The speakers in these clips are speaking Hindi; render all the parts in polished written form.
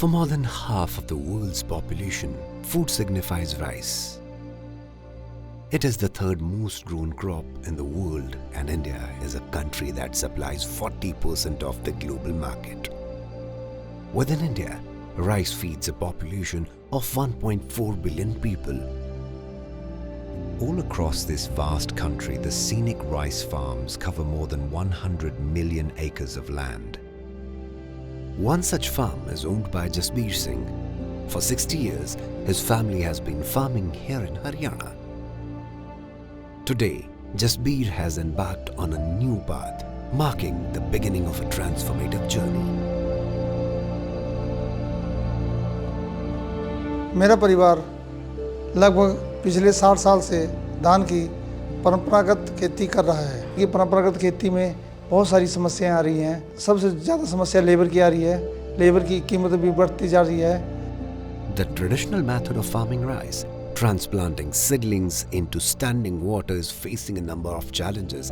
For more than half of the world's population, food signifies rice. It is the third most grown crop in the world, and India is a country that supplies 40% of the global market. Within India, rice feeds a population of 1.4 billion people. All across this vast country, the scenic rice farms cover more than 100 million acres of land. One such farm is owned by Jasbir Singh. For 60 years, his family has been farming here in Haryana. Today, Jasbir has embarked on a new path, marking the beginning of a transformative journey. मेरा परिवार लगभग पिछले 60 साल से धान की परंपरागत खेती कर रहा है। ये परंपरागत खेती में बहुत सारी समस्याएं आ रही हैं। सबसे ज़्यादा समस्या लेबर की आ रही है। लेबर की कीमत भी बढ़ती जा रही है। The traditional method of farming rice, transplanting seedlings into standing water, is facing a number of challenges.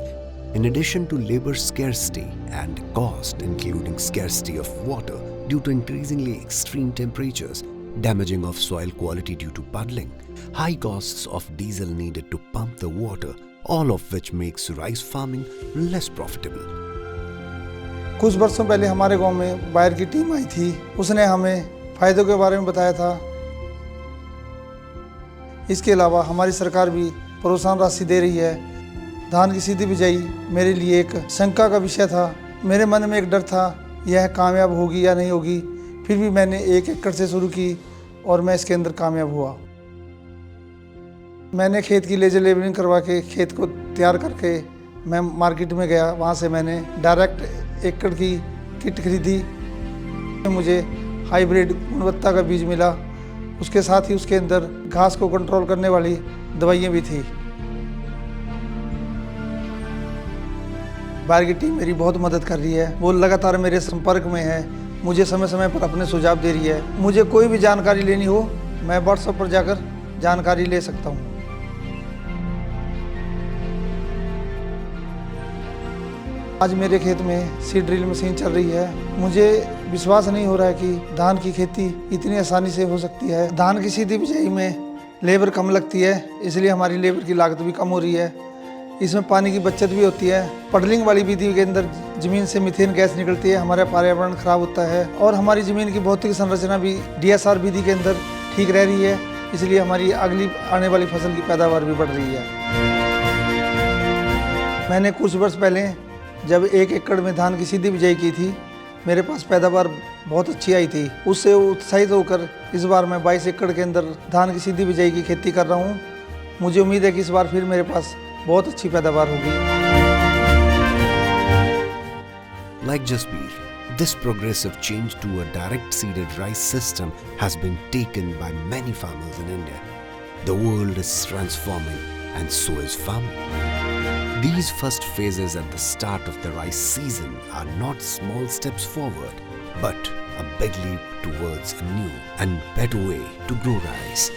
In addition to labor scarcity and cost, including scarcity of water due to increasingly extreme temperatures, damaging of soil quality due to puddling, high costs of diesel needed to pump the water, all of which makes rice farming less profitable. कुछ वर्षों पहले हमारे गांव में बायर की टीम आई थी। उसने हमें फायदों के बारे में बताया था। इसके अलावा हमारी सरकार भी प्रोत्साहन राशि दे रही है। धान की सीधी बिजाई मेरे लिए एक शंका का विषय था। मेरे मन में एक डर था, यह कामयाब होगी या नहीं होगी। फिर भी मैंने 1 एकड़ से शुरू की और मैं इसके अंदर कामयाब हुआ। मैंने खेत की लेजर लेबलिंग करवा के खेत को तैयार करके मैं मार्केट में गया। वहाँ से मैंने डायरेक्ट एकड़ की किट खरीदी। मुझे हाइब्रिड गुणवत्ता का बीज मिला। उसके साथ ही उसके अंदर घास को कंट्रोल करने वाली दवाइयाँ भी थी। बायर की टीम मेरी बहुत मदद कर रही है। वो लगातार मेरे संपर्क में है, मुझे समय समय पर अपने सुझाव दे रही है। मुझे कोई भी जानकारी लेनी हो, मैं व्हाट्सएप पर जाकर जानकारी ले सकता हूँ। आज मेरे खेत में सीड ड्रिल मशीन चल रही है। मुझे विश्वास नहीं हो रहा है कि धान की खेती इतनी आसानी से हो सकती है। धान की सीधी बिजाई में लेबर कम लगती है, इसलिए हमारी लेबर की लागत भी कम हो रही है। इसमें पानी की बचत भी होती है। पडलिंग वाली विधि के अंदर जमीन से मीथेन गैस निकलती है, हमारा पर्यावरण खराब होता है और हमारी जमीन की भौतिक संरचना भी DSR विधि के अंदर ठीक रह रही है। इसलिए हमारी अगली आने वाली फसल की पैदावार भी बढ़ रही है। मैंने कुछ वर्ष पहले जब 1 एकड़ में धान की सीधी बिजाई की थी, मेरे पास पैदावार बहुत अच्छी आई थी। उससे उत्साहित होकर इस बार मैं 22 एकड़ के अंदर धान की सीधी बिजाई की खेती कर रहा हूँ। मुझे उम्मीद है कि इस बार फिर मेरे पास बहुत अच्छी पैदावार होगी। Like Jasbir, this progressive change to a direct seeded rice system has been taken by many farmers in India. The world is transforming and so is farming. These first phases at the start of the rice season are not small steps forward, but a big leap towards a new and better way to grow rice.